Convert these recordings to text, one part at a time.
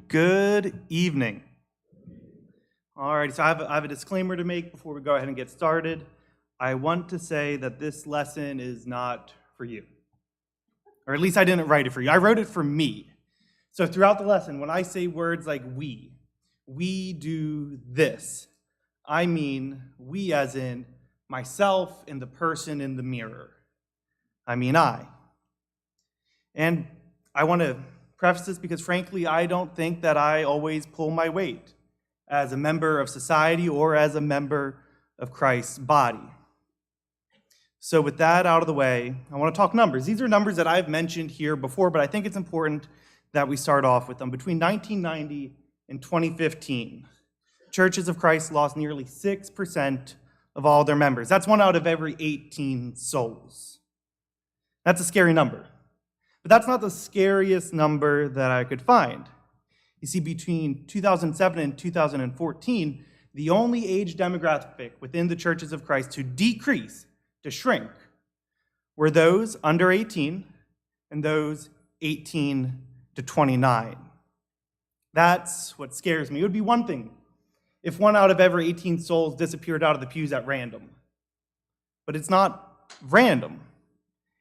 Good evening. All right, so I have a disclaimer to make before we go ahead and get started. I want to say that this lesson is not for you. Or at least I didn't write it for you. I wrote it for me. So throughout the lesson, when I say words like we do this, I mean we as in myself and the person in the mirror. I mean I. And I want to preface this because frankly, I don't think that I always pull my weight as a member of society or as a member of Christ's body. So with that out of the way, I want to talk numbers. These are numbers that I've mentioned here before, but I think it's important that we start off with them. Between 1990 and 2015, Churches of Christ lost nearly 6% of all their members. That's 1 out of every 18 souls. That's a scary number. But that's not the scariest number that I could find. You see, between 2007 and 2014, the only age demographic within the Churches of Christ to decrease, to shrink, were those under 18 and those 18 to 29. That's what scares me. It would be one thing if 1 out of every 18 souls disappeared out of the pews at random. But it's not random.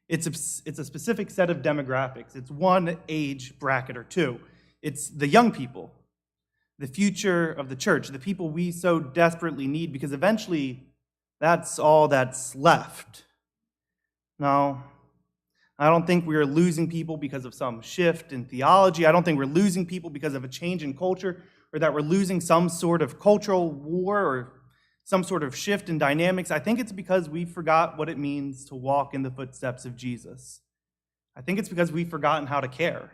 It's a specific set of demographics. It's one age bracket or two. It's the young people, the future of the church, the people we so desperately need, because eventually that's all that's left. No, I don't think we're losing people because of some shift in theology. I don't think we're losing people because of a change in culture, or that we're losing some sort of cultural war or some sort of shift in dynamics. I think it's because we forgot what it means to walk in the footsteps of Jesus. I think it's because we've forgotten how to care.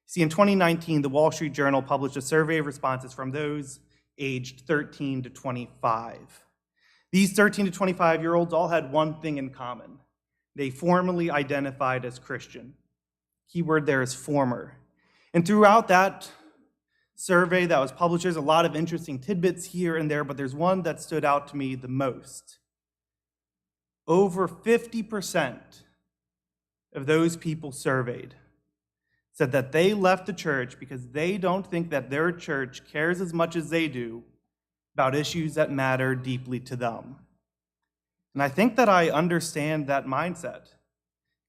See, in 2019, the Wall Street Journal published a survey of responses from those aged 13 to 25. These 13 to 25-year-olds all had one thing in common. They formally identified as Christian. Keyword there is former. And throughout that survey that was published, there's a lot of interesting tidbits here and there, but there's one that stood out to me the most. Over 50% of those people surveyed said that they left the church because they don't think that their church cares as much as they do about issues that matter deeply to them. And I think that I understand that mindset,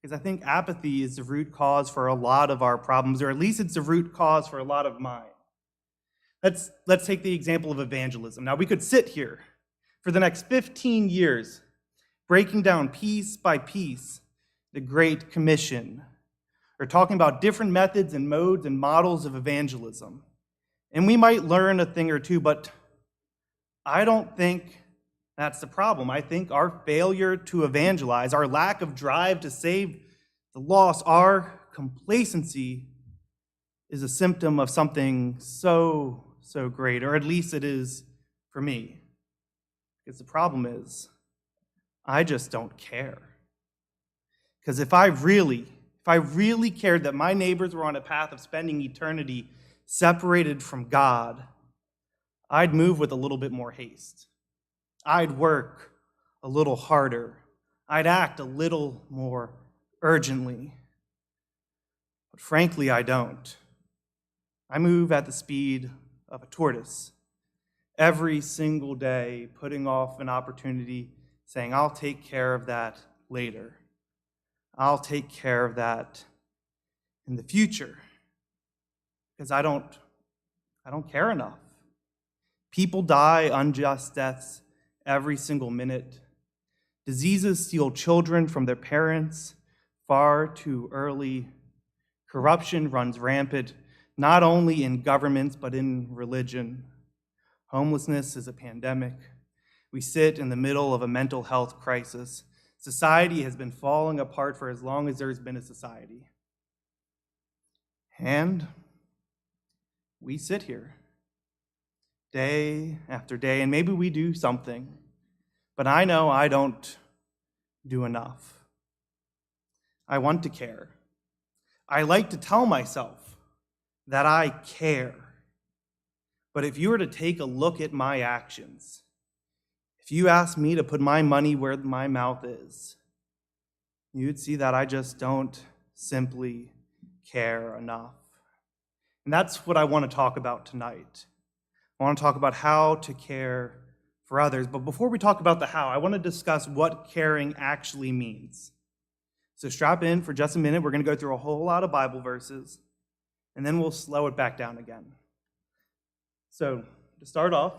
because I think apathy is the root cause for a lot of our problems, or at least it's the root cause for a lot of mine. Let's take the example of evangelism. Now, we could sit here for the next 15 years breaking down piece by piece the Great Commission, or talking about different methods and modes and models of evangelism. And we might learn a thing or two, but I don't think that's the problem. I think our failure to evangelize, our lack of drive to save the lost, our complacency is a symptom of something so great, or at least it is for me. Because the problem is, I just don't care. Because if I really cared that my neighbors were on a path of spending eternity separated from God, I'd move with a little bit more haste. I'd work a little harder. I'd act a little more urgently. But frankly, I don't. I move at the speed of a tortoise, every single day putting off an opportunity, saying, I'll take care of that later. I'll take care of that in the future, because I don't care enough. People die unjust deaths every single minute. Diseases steal children from their parents far too early. Corruption runs rampant, not only in governments, but in religion. Homelessness is a pandemic. We sit in the middle of a mental health crisis. Society has been falling apart for as long as there's been a society. And we sit here day after day, and maybe we do something, but I know I don't do enough. I want to care. I like to tell myself that I care. But if you were to take a look at my actions, if you asked me to put my money where my mouth is, you'd see that I just don't simply care enough. And that's what I want to talk about tonight. I want to talk about how to care for others. But before we talk about the how, I want to discuss what caring actually means. So strap in for just a minute. We're going to go through a whole lot of Bible verses, and then we'll slow it back down again. So to start off,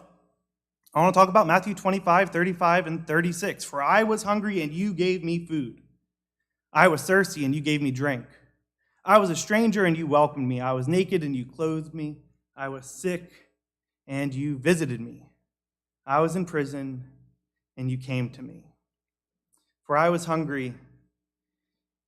I want to talk about Matthew 25, 35, and 36. For I was hungry, and you gave me food. I was thirsty, and you gave me drink. I was a stranger, and you welcomed me. I was naked, and you clothed me. I was sick, and you visited me. I was in prison, and you came to me. For I was hungry,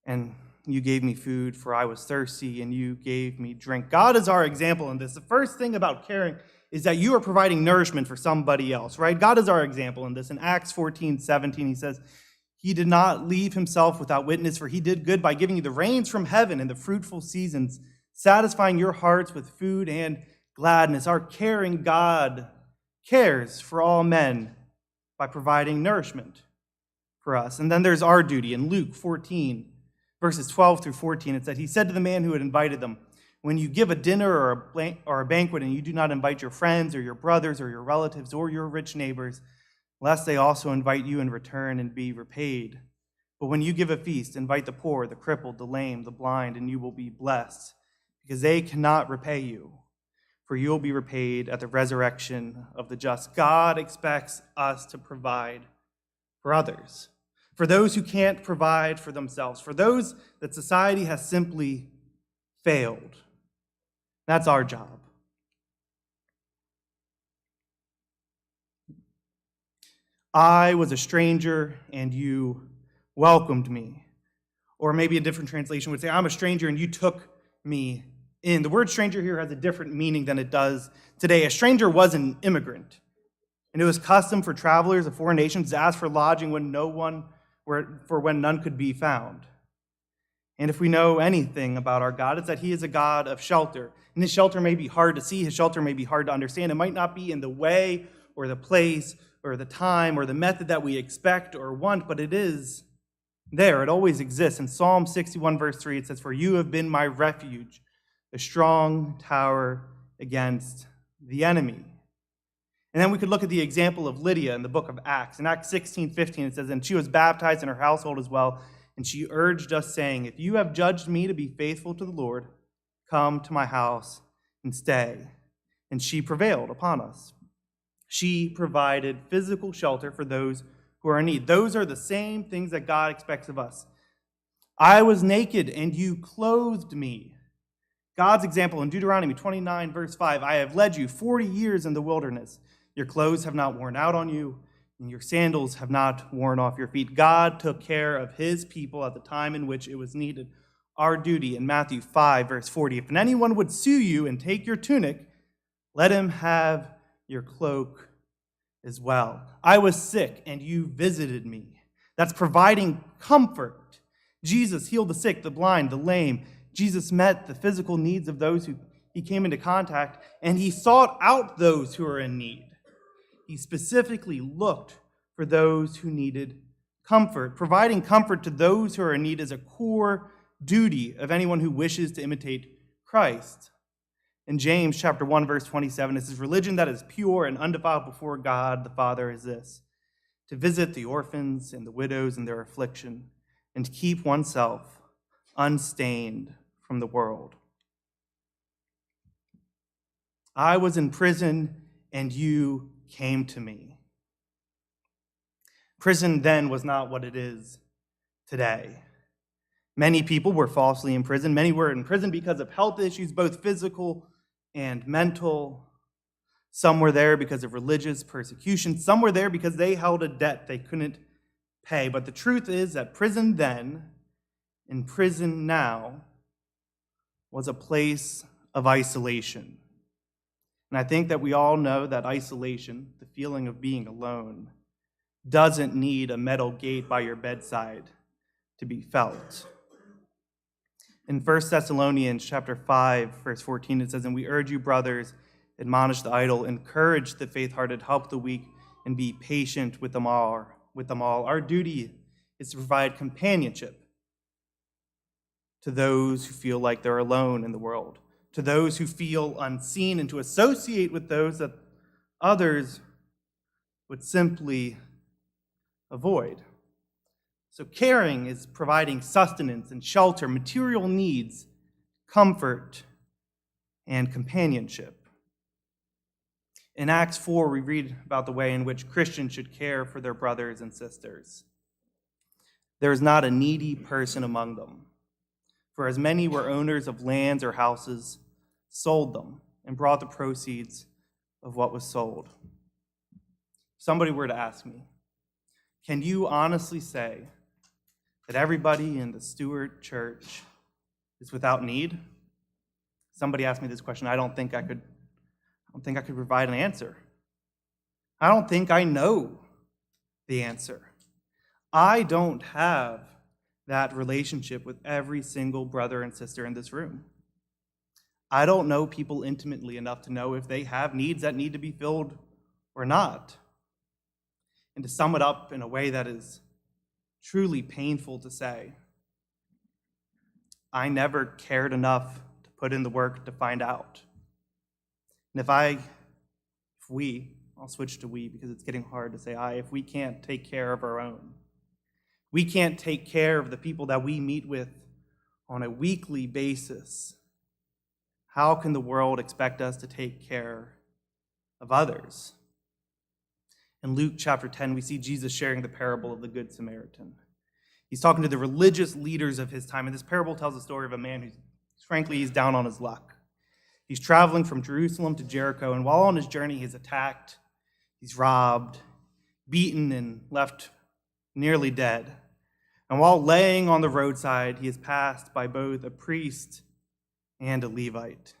and you gave me food. For I was thirsty, and you gave me drink. God is our example in this. The first thing about caring is that you are providing nourishment for somebody else, right? God is our example in this. In Acts 14:17, he says, he did not leave himself without witness, for he did good by giving you the rains from heaven and the fruitful seasons, satisfying your hearts with food and gladness. Our caring God cares for all men by providing nourishment for us. And then there's our duty. In Luke 14, verses 12 through 14, it said, he said to the man who had invited them, when you give a dinner or a banquet and you do not invite your friends or your brothers or your relatives or your rich neighbors, lest they also invite you in return and be repaid. But when you give a feast, invite the poor, the crippled, the lame, the blind, and you will be blessed, because they cannot repay you, for you will be repaid at the resurrection of the just. God expects us to provide for others, for those who can't provide for themselves, for those that society has simply failed. That's our job. I was a stranger and you welcomed me. Or maybe a different translation would say, I'm a stranger and you took me in. The word stranger here has a different meaning than it does today. A stranger was an immigrant. And it was custom for travelers of foreign nations to ask for lodging when none could be found. And if we know anything about our God, it's that he is a God of shelter. And his shelter may be hard to see, his shelter may be hard to understand. It might not be in the way or the place or the time or the method that we expect or want, but it is there. It always exists. In Psalm 61, verse 3, it says, for you have been my refuge, a strong tower against the enemy. And then we could look at the example of Lydia in the book of Acts. In Acts 16:15, it says, and she was baptized in her household as well, and she urged us, saying, if you have judged me to be faithful to the Lord, come to my house and stay. And she prevailed upon us. She provided physical shelter for those who are in need. Those are the same things that God expects of us. I was naked, and you clothed me. God's example in Deuteronomy 29, verse 5, I have led you 40 years in the wilderness. Your clothes have not worn out on you, and your sandals have not worn off your feet. God took care of his people at the time in which it was needed. Our duty in Matthew 5, verse 40, if anyone would sue you and take your tunic, let him have your cloak as well. I was sick, and you visited me. That's providing comfort. Jesus healed the sick, the blind, the lame. Jesus met the physical needs of those who he came into contact, and he sought out those who are in need. He specifically looked for those who needed comfort. Providing comfort to those who are in need is a core duty of anyone who wishes to imitate Christ. In James chapter 1, verse 27, it says, religion that is pure and undefiled before God the Father is this, to visit the orphans and the widows in their affliction, and to keep oneself unstained from the world. I was in prison, and you came to me. Prison then was not what it is today. Many people were falsely imprisoned. Many were in prison because of health issues, both physical and mental. Some were there because of religious persecution. Some were there because they held a debt they couldn't pay. But the truth is that prison then and prison now was a place of isolation. And I think that we all know that isolation, the feeling of being alone, doesn't need a metal gate by your bedside to be felt. In 1 Thessalonians chapter 5, verse 14, it says, and we urge you, brothers, admonish the idle, encourage the faint-hearted, help the weak, and be patient with them all. Our duty is to provide companionship to those who feel like they're alone in the world, to those who feel unseen and to associate with those that others would simply avoid. So caring is providing sustenance and shelter, material needs, comfort, and companionship. In Acts 4, we read about the way in which Christians should care for their brothers and sisters. There is not a needy person among them, for as many were owners of lands or houses, sold them, and brought the proceeds of what was sold. If somebody were to ask me, can you honestly say that everybody in the Stuart church is without need? Somebody asked me this question. I don't think I could provide an answer. I don't think I know the answer. I don't have that relationship with every single brother and sister in this room. I don't know people intimately enough to know if they have needs that need to be filled or not. And to sum it up in a way that is truly painful to say, I never cared enough to put in the work to find out. And I'll switch to we because it's getting hard to say if we can't take care of our own, we can't take care of the people that we meet with on a weekly basis, how can the world expect us to take care of others? In Luke chapter 10, we see Jesus sharing the parable of the Good Samaritan. He's talking to the religious leaders of his time, and this parable tells the story of a man he's down on his luck. He's traveling from Jerusalem to Jericho, and while on his journey, he's attacked, he's robbed, beaten, and left nearly dead. And while laying on the roadside, he is passed by both a priest and a Levite.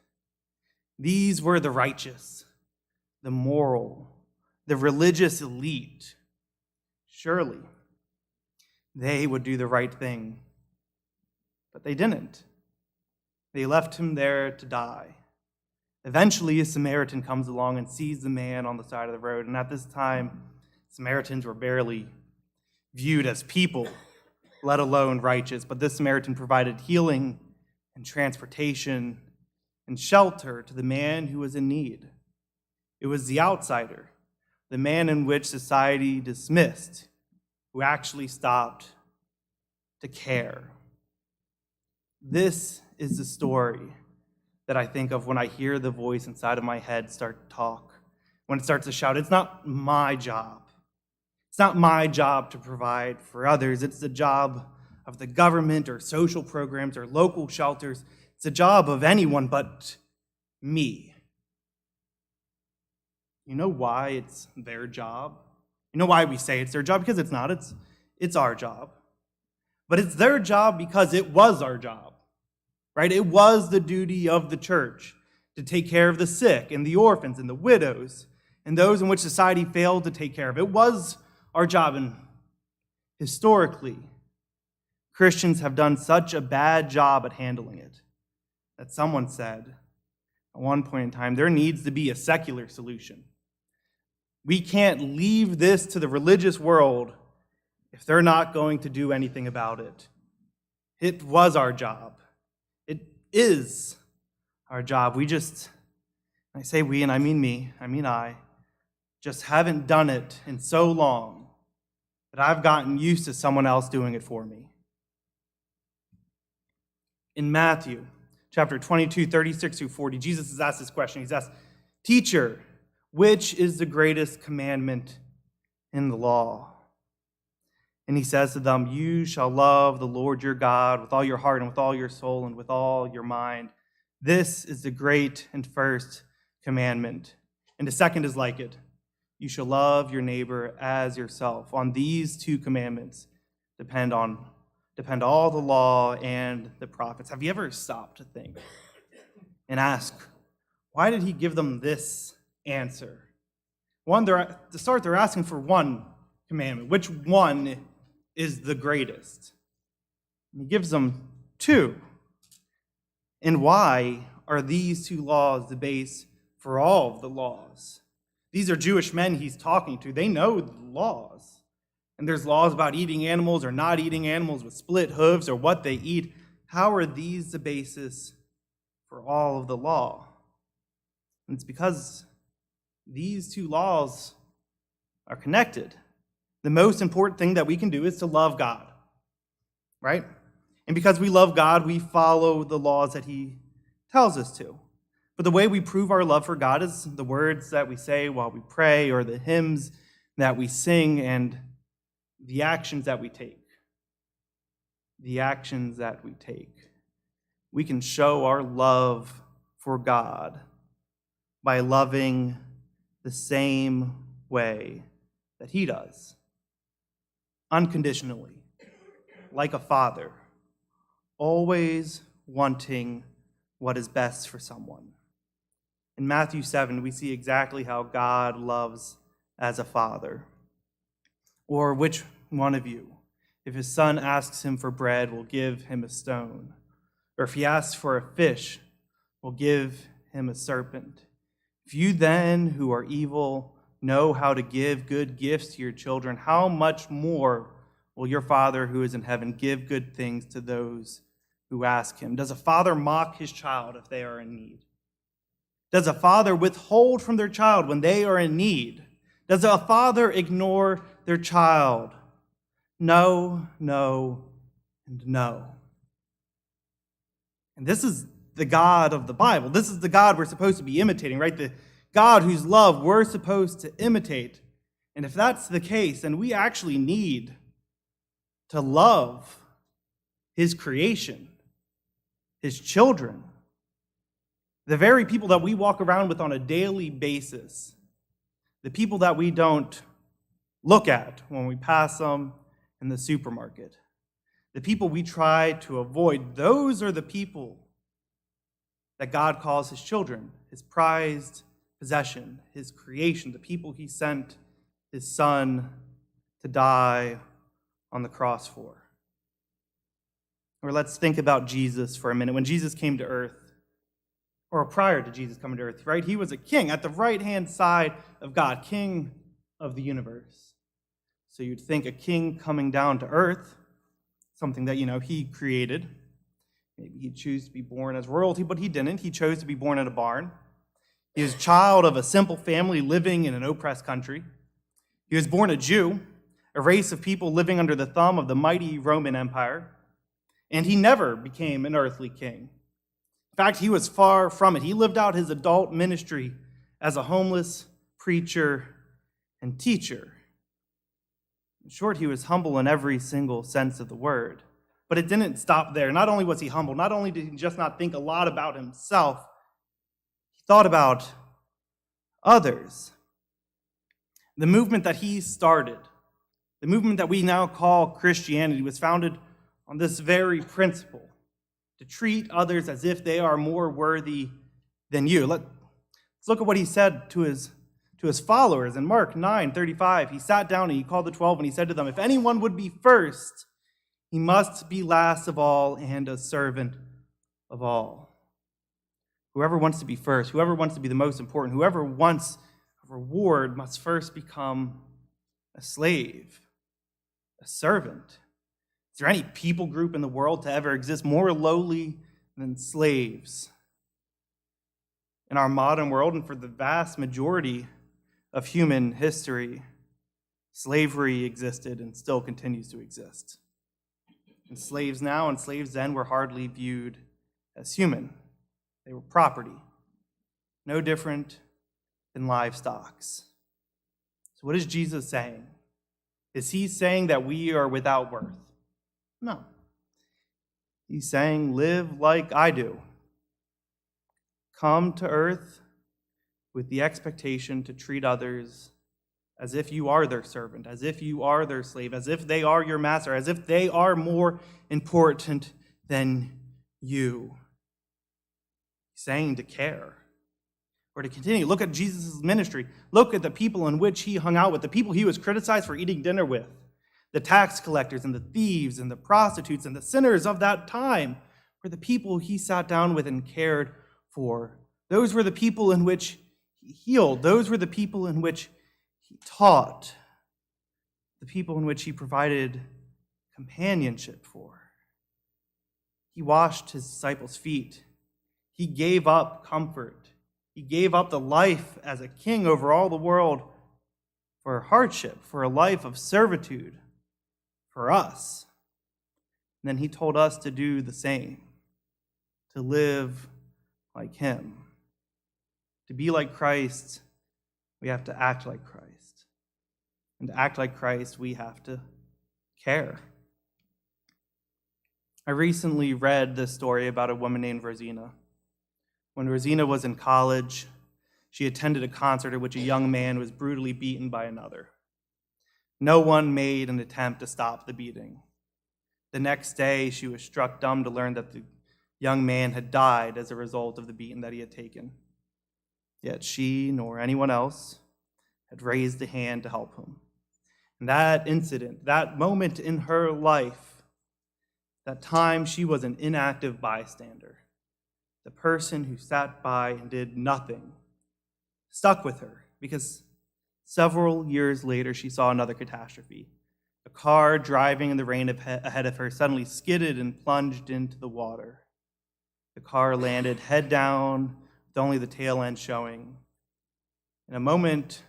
These were the righteous, the moral, the religious elite. Surely, they would do the right thing, but they didn't. They left him there to die. Eventually, a Samaritan comes along and sees the man on the side of the road, and at this time, Samaritans were barely viewed as people, let alone righteous, but this Samaritan provided healing and transportation and shelter to the man who was in need. It was the outsider, the man in which society dismissed, who actually stopped to care. This is the story that I think of when I hear the voice inside of my head start to talk, when it starts to shout, it's not my job. It's not my job to provide for others. It's the job of the government or social programs or local shelters. It's the job of anyone but me. You know why it's their job? You know why we say it's their job? Because it's not. It's our job. But it's their job because it was our job, right? It was the duty of the church to take care of the sick and the orphans and the widows and those in which society failed to take care of. It was our job, and historically, Christians have done such a bad job at handling it that someone said at one point in time, there needs to be a secular solution. We can't leave this to the religious world if they're not going to do anything about it. It was our job. It is our job. I say we, and I mean me, I just haven't done it in so long that I've gotten used to someone else doing it for me. In Matthew chapter 22, 36 through 40, Jesus is asked this question. He's asked, "Teacher, which is the greatest commandment in the law?" And he says to them, "You shall love the Lord your God with all your heart and with all your soul and with all your mind. This is the great and first commandment. And the second is like it. You shall love your neighbor as yourself. On these two commandments depend all the law and the prophets." Have you ever stopped to think and ask, why did he give them this answer? To start, they're asking for one commandment. Which one is the greatest? And he gives them two. And why are these two laws the base for all of the laws? These are Jewish men he's talking to. They know the laws. And there's laws about eating animals or not eating animals with split hooves or what they eat. How are these the basis for all of the law. And it's because these two laws are connected. The most important thing that we can do is to love God, right? And because we love God, we follow the laws that he tells us to. But the way we prove our love for God is the words that we say while we pray, or the hymns that we sing, and the actions that we take. The actions that we take. We can show our love for God by loving the same way that he does. Unconditionally, like a father, always wanting what is best for someone. In Matthew 7, we see exactly how God loves as a father. Or which one of you, if his son asks him for bread, will give him a stone? Or if he asks for a fish, will give him a serpent? If you then, who are evil, know how to give good gifts to your children, how much more will your Father who is in heaven give good things to those who ask him? Does a father mock his child if they are in need? Does a father withhold from their child when they are in need? Does a father ignore their child? No, no, and no. And this is the God of the Bible. This is the God we're supposed to be imitating, right? The God whose love we're supposed to imitate. And if that's the case, then we actually need to love his creation, his children, the very people that we walk around with on a daily basis, the people that we don't look at when we pass them in the supermarket, the people we try to avoid. Those are the people that God calls his children, his prized possession, his creation, the people he sent his son to die on the cross for. Or let's think about Jesus for a minute. When Jesus came to earth, or prior to Jesus coming to earth, right? He was a king at the right-hand side of God, king of the universe. So you'd think a king coming down to earth, something that, he created. Maybe he'd choose to be born as royalty, but he didn't. He chose to be born in a barn. He was a child of a simple family living in an oppressed country. He was born a Jew, a race of people living under the thumb of the mighty Roman Empire. And he never became an earthly king. In fact, he was far from it. He lived out his adult ministry as a homeless preacher and teacher. In short, he was humble in every single sense of the word. But it didn't stop there. Not only was he humble, not only did he just not think a lot about himself, he thought about others. The movement that he started, the movement that we now call Christianity, was founded on this very principle: to treat others as if they are more worthy than you. Let's look at what he said to his followers in Mark 9:35. He sat down and he called the 12 and he said to them, "If anyone would be first, he must be last of all and a servant of all." Whoever wants to be first, whoever wants to be the most important, whoever wants a reward must first become a slave, a servant. Is there any people group in the world to ever exist more lowly than slaves? In our modern world, and for the vast majority of human history, slavery existed and still continues to exist. And slaves now and slaves then were hardly viewed as human. They were property, no different than livestock. So what is Jesus saying? Is he saying that we are without worth? No. He's saying, live like I do. Come to earth with the expectation to treat others as if you are their servant, as if you are their slave, as if they are your master, as if they are more important than you. He's saying to care. Or to continue, look at Jesus' ministry. Look at the people in which he hung out with, the people he was criticized for eating dinner with. The tax collectors and the thieves and the prostitutes and the sinners of that time were the people he sat down with and cared for. Those were the people in which he healed. Those were the people in which he taught. The people in which he provided companionship for. He washed his disciples' feet. He gave up comfort. He gave up the life as a king over all the world for hardship, for a life of servitude, for us. And then he told us to do the same, to live like him. To be like Christ, we have to act like Christ. And to act like Christ, we have to care. I recently read this story about a woman named Rosina. When Rosina was in college, she attended a concert at which a young man was brutally beaten by another. No one made an attempt to stop the beating. The next day, she was struck dumb to learn that the young man had died as a result of the beating that he had taken. Yet she, nor anyone else, had raised a hand to help him. And that incident, that moment in her life, that time she was an inactive bystander, the person who sat by and did nothing, stuck with her, because several years later she saw another catastrophe. A car driving in the rain ahead of her suddenly skidded and plunged into the water. The car landed head down, with only the tail end showing. In a moment,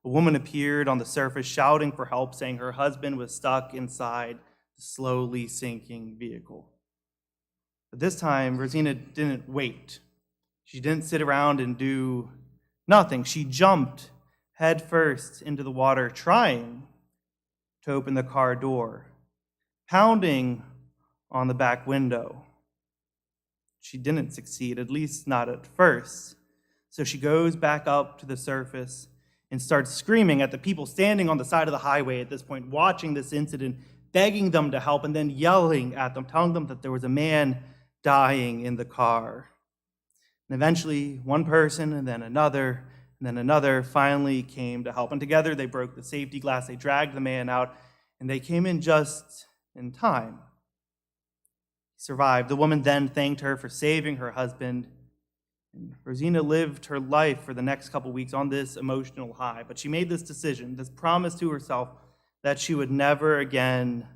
a woman appeared on the surface shouting for help, saying her husband was stuck inside the slowly sinking vehicle. But this time, Rosina didn't wait. She didn't sit around and do nothing. She jumped head first into the water, trying to open the car door, pounding on the back window. She didn't succeed, at least not at first. So she goes back up to the surface and starts screaming at the people standing on the side of the highway at this point, watching this incident, begging them to help, and then yelling at them, telling them that there was a man dying in the car. And eventually, one person and then another finally came to help. And together they broke the safety glass, they dragged the man out, and they came in just in time. He survived. The woman then thanked her for saving her husband. And Rosina lived her life for the next couple weeks on this emotional high. But she made this decision, this promise to herself, that she would never again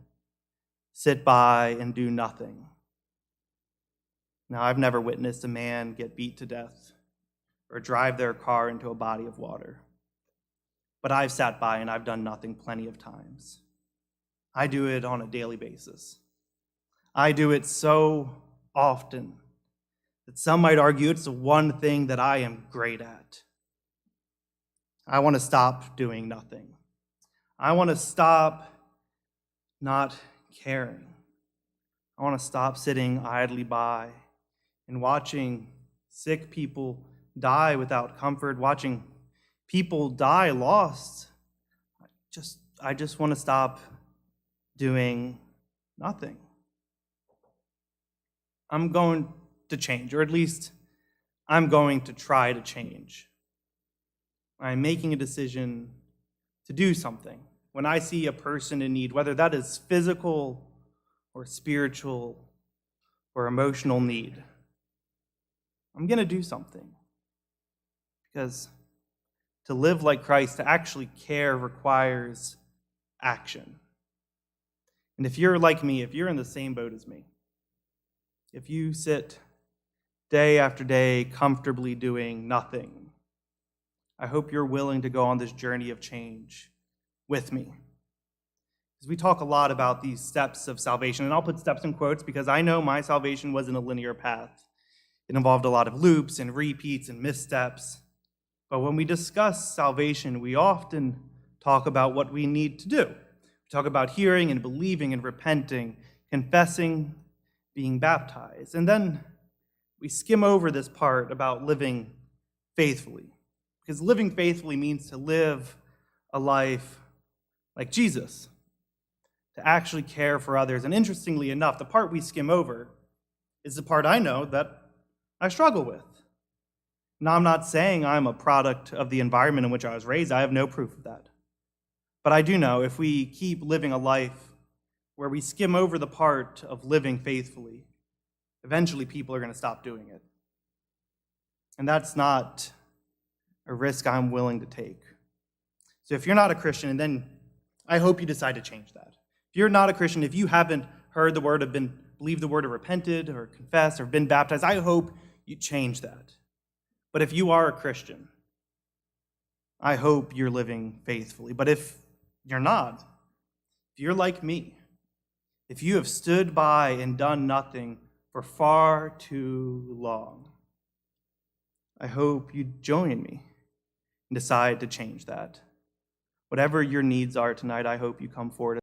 sit by and do nothing. Now, I've never witnessed a man get beat to death or drive their car into a body of water. But I've sat by and I've done nothing plenty of times. I do it on a daily basis. I do it so often that some might argue it's the one thing that I am great at. I want to stop doing nothing. I want to stop not caring. I want to stop sitting idly by and watching sick people die without comfort, watching people die lost. I just want to stop doing nothing. I'm going to change, or at least I'm going to try to change. I'm making a decision to do something. When I see a person in need, whether that is physical or spiritual or emotional need, I'm going to do something. Because to live like Christ, to actually care, requires action. And if you're like me, if you're in the same boat as me, if you sit day after day comfortably doing nothing, I hope you're willing to go on this journey of change with me. Because we talk a lot about these steps of salvation, and I'll put steps in quotes because I know my salvation wasn't a linear path. It involved a lot of loops and repeats and missteps. But when we discuss salvation, we often talk about what we need to do. We talk about hearing and believing and repenting, confessing, being baptized. And then we skim over this part about living faithfully. Because living faithfully means to live a life like Jesus, to actually care for others. And interestingly enough, the part we skim over is the part I know that I struggle with. Now, I'm not saying I'm a product of the environment in which I was raised. I have no proof of that. But I do know if we keep living a life where we skim over the part of living faithfully, eventually people are going to stop doing it. And that's not a risk I'm willing to take. So if you're not a Christian, then I hope you decide to change that. If you're not a Christian, if you haven't heard the word, believed the word, or repented, or confessed, or been baptized, I hope you change that. But if you are a Christian, I hope you're living faithfully. But if you're not, if you're like me, if you have stood by and done nothing for far too long, I hope you join me and decide to change that. Whatever your needs are tonight, I hope you come forward